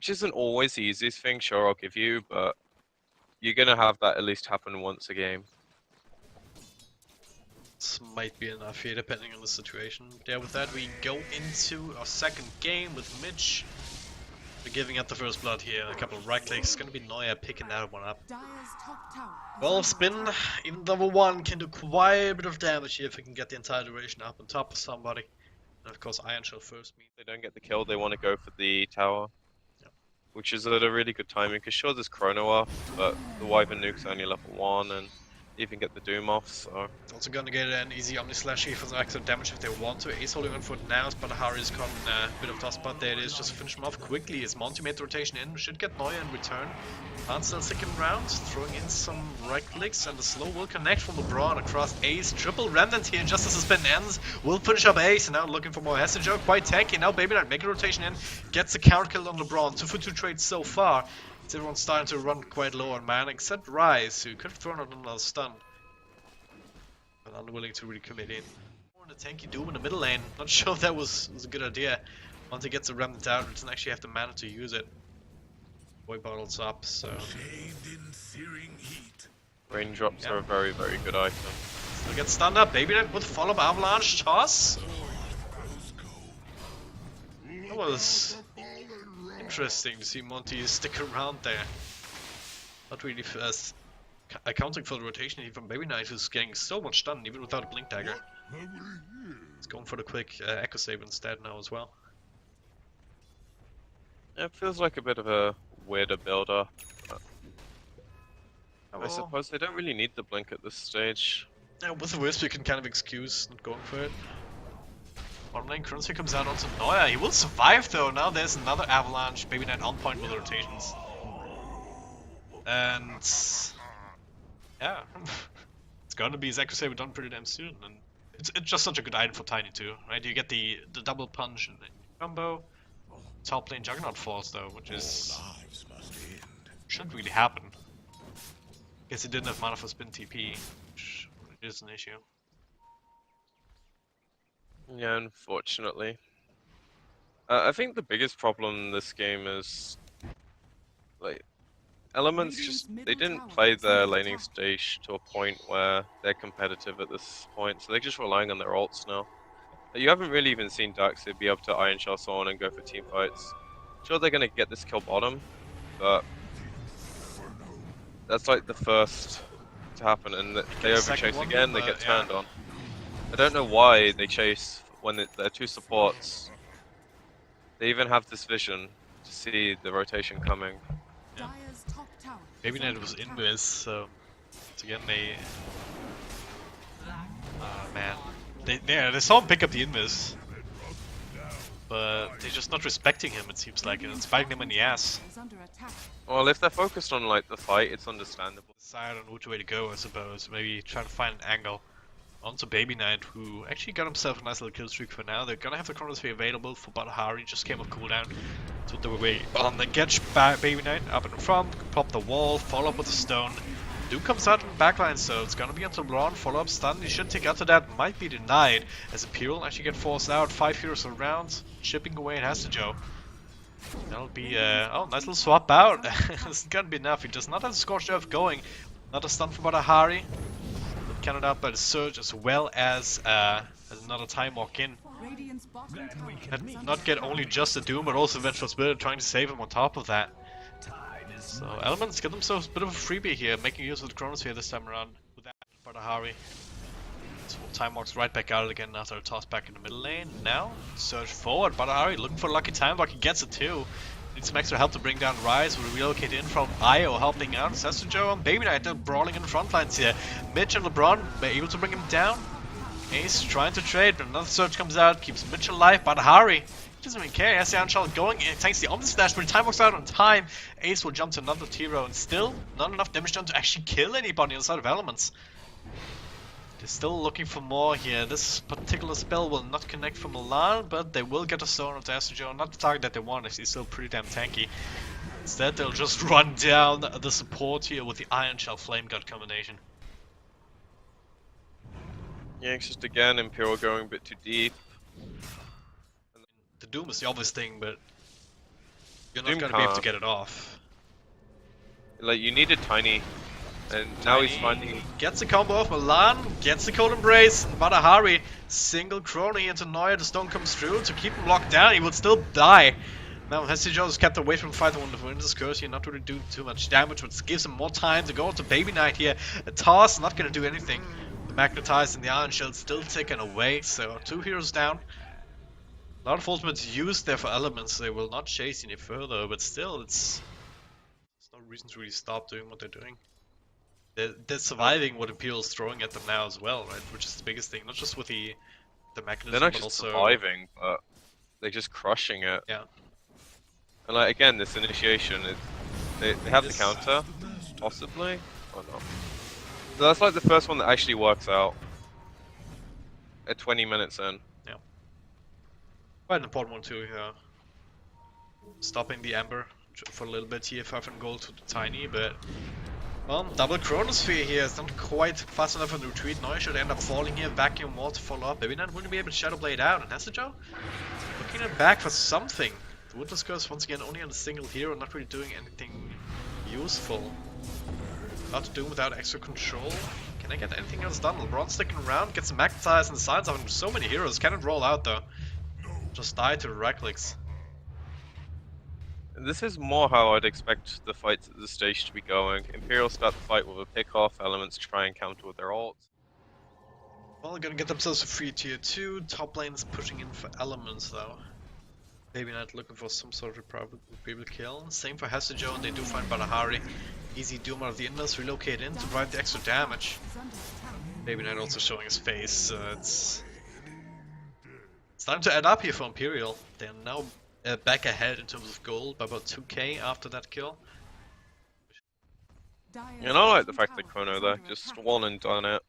which isn't always the easiest thing. Sure, I'll give you, but you're gonna have that at least happen once a game. This might be enough here, depending on the situation. But yeah, with that, we go into our second game with Mitch. We're giving up the first blood here. A couple of right clicks. It's gonna be Neuer picking that one up. 12 spin, even level 1 can do quite a bit of damage here if we can get the entire duration up on top of somebody. And of course, Iron Shell first meet. They don't get the kill, they want to go for the tower. Yep. Which is at a really good timing, because sure there's Chrono off, but the Wyvern nuke's only level 1, and even get the Doom off, so... Also gonna get an easy Omni Slash here for some extra damage if they want to. Ace holding on for it now, BadrHari's caught in a bit of tough spot. There it is, just to finish him off quickly. His Monty made the rotation in, should get Neuer in return. Hans still second round, throwing in some right clicks, and the slow will connect from LeBron across Ace. Triple Remnant here just as the spin ends. Will finish up Ace, and now looking for more HeStEJoE, quite tanky. Now Babyknight making a rotation in, gets the counter kill on LeBron. 2 for 2 trades so far. It's everyone's starting to run quite low on mana, except Rise, who could have thrown out another stun. But unwilling to really commit in. More in a tanky Doom in the middle lane. Not sure if that was a good idea. Once he gets the Remnant out, he doesn't actually have the mana to use it. Boy bottles up, so... Raindrops are a very, very good item. Still gets stunned up. Babyknight with follow-up avalanche toss. That was interesting to see Monty stick around there. Not really fast. Accounting for the rotation here from Babyknight, who's getting so much stun even without a Blink Dagger. He's going for the quick Echo Save instead now as well. Yeah, it feels like a bit of a weirder build-up. I Oh, suppose they don't really need the Blink at this stage. yeah, with the Wisp you can kind of excuse not going for it. Bottom lane currency comes out onto Neuer. He will survive though. Now there's another avalanche. Babyknight on point with the rotations. And yeah, it's gonna be his Echo Saber done pretty damn soon, and it's just such a good item for Tiny too, right? You get the double punch and the combo. Top lane Juggernaut falls though, which is shouldn't really happen. Guess he didn't have mana for spin TP, which is an issue. Yeah, unfortunately. I think the biggest problem in this game is, like, Elements they didn't play their laning stage to a point where they're competitive at this point, so they're just relying on their ults now. You haven't really even seen Darkseid be able to Iron Shell someone and go for team fights. Sure, they're gonna get this kill bottom, but that's like the first to happen, and they overchase again, they get turned on. I don't know why they chase when they're 2 supports. They even have this vision to see the rotation coming. Yeah. Babyknight was invis, so once again they... man. They saw him pick up the invis, but they're just not respecting him, it seems like, and it's biting him in the ass. Well, if they're focused on like the fight, it's understandable. Decide on which way to go, I suppose. Maybe try to find an angle onto Babyknight, who actually got himself a nice little kill streak for now. They're gonna have the Chronosphere available for BadrHari, just came off cooldown. So they were on the catch Babyknight up in front, pop the wall, follow up with the stone. Doom comes out in the backline, so it's gonna be onto LeBron, follow up stun. He should take out to that, might be denied, as Imperial actually get forced out. 5 heroes around, chipping away at HeStEJoE. That'll be oh, nice little swap out. It's gonna be enough. He does not have Scorched Earth going. Not a stun for BadrHari. Countered out by the Surge as well as another Time Walk in. And not get only just the Doom, but also Vengeful Spirit trying to save him on top of that. So Elements get themselves a bit of a freebie here, making use of the Chronosphere this time around with that BadrHari. So Time Walks right back out again after a toss back in the middle lane. Now, Surge forward, BadrHari looking for a lucky Time Walk, he gets it too. Needs some extra help to bring down Rise. Will relocate in from IO, helping out. HeStEJoE and Babyknight, they're brawling in the front lines here. Mitch and LeBron, they're able to bring him down. Ace trying to trade, but another Surge comes out, keeps Mitch alive. BadrHari doesn't even care. Has the Iron Shell going, and takes the Omni Slash, but Time Walks out on time. Ace will jump to another T-Row, and still not enough damage done to actually kill anybody on the side of Elements. They're still looking for more here. This particular spell will not connect from Milan, but they will get a stone onto HeStEJoE. Not the target that they want, as he's still pretty damn tanky. Instead, they'll just run down the support here with the Iron Shell Flame God combination. Yeah, it's just again Imperial going a bit too deep. The Doom is the obvious thing, but You're not Doom gonna be able to can't. get it off. Like, you needed Tiny, and now he's finding... Gets the combo off Milan, gets the cold embrace, and BadrHari single chrono here into Neuer. The stone comes through to keep him locked down. He will still die. Now HeStEJoe is kept away from fight one of Winter's Curse here, not really doing too much damage, but gives him more time to go into Babyknight here. A toss, not gonna do anything. The Magnetize and the Iron Shield still taken away, so 2 heroes down. A lot of ultimates used there for Elements, they will not chase any further, but still, there's no reason to really stop doing what they're doing. They're surviving what Imperial's throwing at them now as well, right? Which is the biggest thing, not just with the mechanism, They're not but just also... surviving, but they're just crushing it. Yeah. And like, again, this initiation, they have the counter, possibly, or not. So that's like the first one that actually works out. At 20 minutes in. Yeah. Quite an important one too, yeah. Stopping the Ember for a little bit here, 5 and gold to the Tiny, but... Well, double Chronosphere here is not quite fast enough in the retreat. Neuer should end up falling here, Vacuum Wall to follow up. Babyknight wouldn't be able to Shadow Blade out, and HeStEJoe looking at back for something. The Winter's Curse once again only on a single hero, not really doing anything useful. About to do without extra control. Can I get anything else done? LeBron sticking around, gets magnetized and the signs of so many heroes. Cannot roll out though. Just die to the right clicks. This is more how I'd expect the fights at the stage to be going. Imperial start the fight with a pick-off, Elements try and counter with their ult. Well, gonna get themselves a free tier 2. Top lane is pushing in for Elements though. Babyknight looking for some sort of probable kill. Same for HeStEJoe, and they do find BadrHari. Easy Doom out of the inlets, relocate in to provide the extra damage. Babyknight also showing his face. It's time to add up here for Imperial. They're now back ahead in terms of gold by about 2k after that kill. And I like the fact that Chrono there, just one and done it.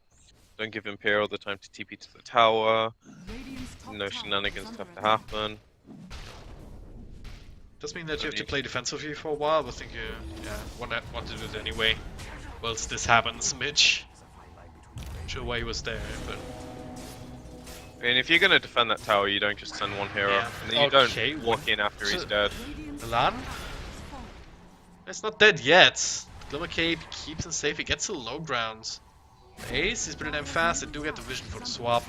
Don't give Imperial the time to TP to the tower. No shenanigans have to happen. Does mean that you have to play defensively for a while, but I think you want to do it anyway. Whilst this happens, Mitch. Not sure why he was there, but... I mean, if you're gonna defend that tower, you don't just send one hero, and then you don't walk in after he's dead. Milan? It's not dead yet. Glimmer Cape keeps him safe, he gets to low ground. Ace is pretty damn fast, they do get the vision for the swap.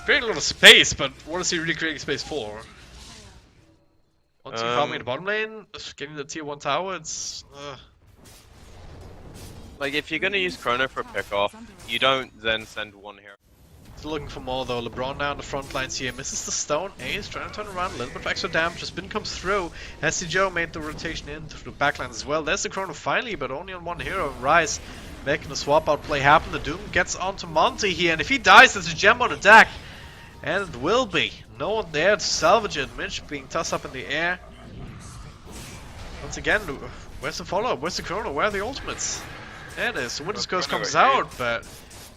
Creating a lot of space, but what is he really creating space for? Once you farming the bottom lane, getting the tier 1 tower, it's... Like, if you're gonna use Chrono for a pick-off, you don't then send one hero. Still looking for more though. LeBron now on the front lines here, misses the stone. Ace trying to turn around, a little bit of extra damage. Spin comes through. HeStEJoe made the rotation into the backlines as well. There's the Chrono finally, but only on one hero. Rise making the swap out play happen. The Doom gets onto Monty here, and if he dies, there's a gem on the deck. And it will be. No one there to salvage it. Mitch being tossed up in the air. Once again, where's the follow-up? Where's the Chrono? Where are the ultimates? There it is. The Winter's Curse comes out, but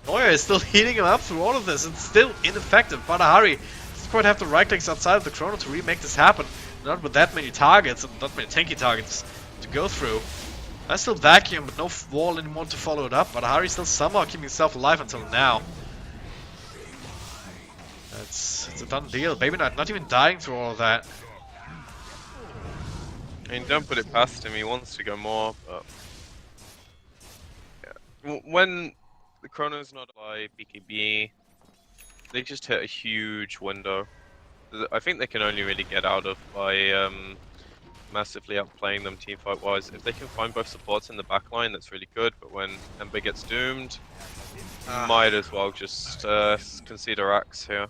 Neuer is still heating him up through all of this. It's still ineffective. BadrHari doesn't quite have the right clicks outside of the Chrono to really make this happen. Not with that many targets and not many tanky targets to go through. That's still Vacuum, but no wall anymore to follow it up. BadrHari still somehow keeping himself alive until now. It's a done deal. Babyknight not even dying through all of that. I mean, don't put it past him, he wants to go more, but... Yeah. When the Chrono's not by BKB, they just hit a huge window. I think they can only really get out of by massively outplaying them teamfight wise. If they can find both supports in the backline, that's really good, but when Ember gets doomed, might as well just concede a axe here.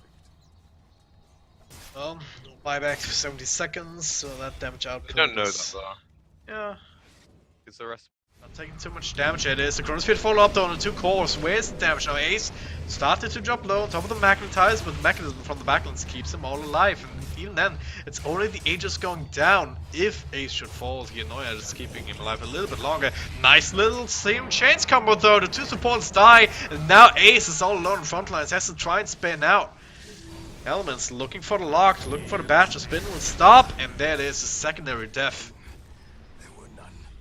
Buyback for 70 seconds, so that damage output. They don't know that though. Yeah. Because the rest. Not taking too much damage. It is the Chronosphere follow up though on the 2 cores. Where's the damage now? Ace started to drop low on top of the Magnetize, but the mechanism from the backlands keeps them all alive. And even then, it's only the Aegis going down if Ace should fall here. Neuer is keeping him alive a little bit longer. Nice little same chains combo though. The 2 supports die, and now Ace is all alone in front lines. Has to try and spin out. Elements looking for the lock, looking for the badge. The spin will stop, and there it is, a secondary death.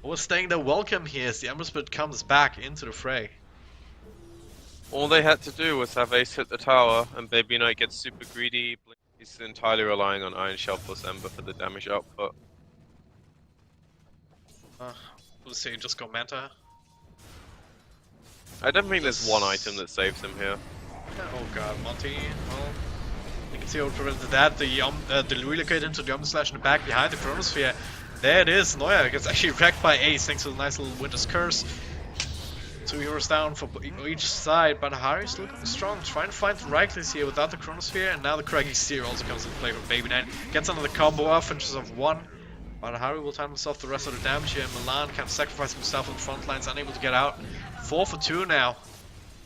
Overstaying their welcome here as the Ember Spirit comes back into the fray. All they had to do was have Ace hit the tower, and Babyknight gets super greedy. He's entirely relying on Iron Shell plus Ember for the damage output. We'll see, just go Manta. I don't think there's one item that saves him here. Oh god, Monty, well, you can see how prevented that. The relocate into the Slash in the back behind the Chronosphere. There it is, Neuer gets actually wrecked by Ace thanks to a nice little Winter's Curse. 2 heroes down for each side, but Hari's looking strong, trying to find the right place here without the Chronosphere, and now the Craggy Steer also comes into play for Babyknight. Gets another combo off, finishes off 1. But Hari will time himself the rest of the damage here. Milan kind of sacrificing himself on the front lines, unable to get out. 4 for 2 now.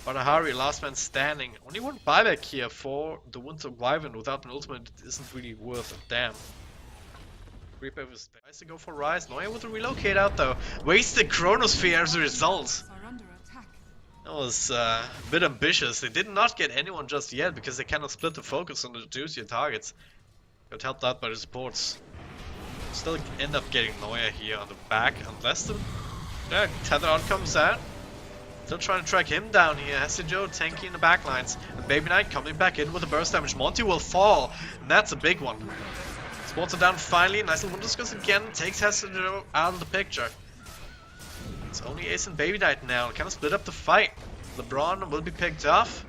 But Hari, last man standing. Only one buyback here for the Winter Wyvern. Without an ultimate, it isn't really worth a damn. Reaper tries to go for Rise. No able to relocate out though. Wasted Chronosphere as a result. That was a bit ambitious. They did not get anyone just yet because they cannot split the focus on the juicier targets. Got helped out by the supports. Still end up getting Neuer here on the back unless the Tether on comes out. Still trying to track him down here. HeStEJoE tanky in the backlines. And Babyknight coming back in with a burst damage. Monty will fall, and that's a big one. Sports are down finally. Nice little Wunderskurs again. Takes HeStEJoE out of the picture. It's only Ace and Babyknight now. Kind of split up the fight. LeBron will be picked off.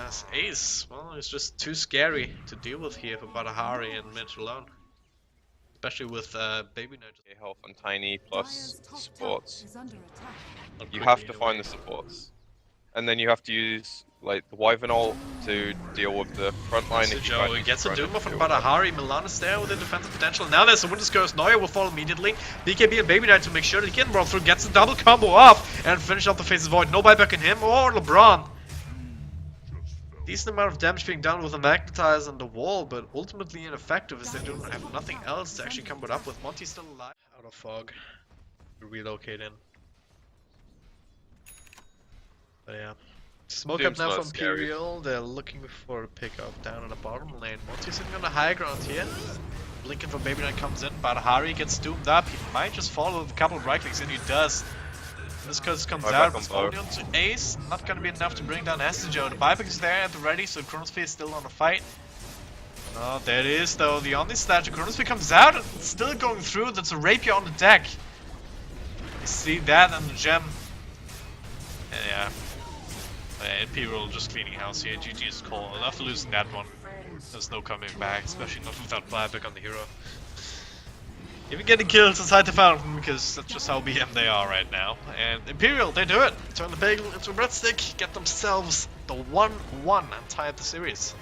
As Ace, well, he's just too scary to deal with here for BadrHari and Mitch alone. Especially with Babyknight. Health and Tiny plus supports. You have to find the supports. And then you have to use like the Wyvern ult to deal with the front line. Joe gets a Doom off on BadrHari. Milan is there with the defensive potential. Now there's a Winter's Curse. Neuer will fall immediately. BKB and Babyknight to make sure that he can run through. Gets a double combo off and finish off the Face's Void. No buyback in him or LeBron. Decent amount of damage being done with a Magnetize on the wall, but ultimately ineffective as they don't have nothing else to actually come up with. Monty's still alive. Out of fog. Relocate in. But yeah. Smoke up now from Imperial. They're looking for a pickup down in the bottom lane. Monty's sitting on the high ground here. Blinking from Babyknight comes in, but Hari gets doomed up. He might just follow with a couple of right clicks, and he does. This curse comes out, it's only onto Ace, not gonna be enough to bring down HeStEJoE. The buyback is there at the ready, so Chronosphere is still on the fight. Oh, there it is though, the Omni Slash. Chronosphere comes out, it's still going through, that's a Rapier on the deck. You see that and the gem. And yeah. Imperial just cleaning house here, GG's call. After losing that one, there's no coming back, especially not without buyback on the hero. Even getting kills inside the fountain, because that's just how BM they are right now. And Imperial, they do it! Turn the bagel into a breadstick, get themselves the 1-1 and tie up the series.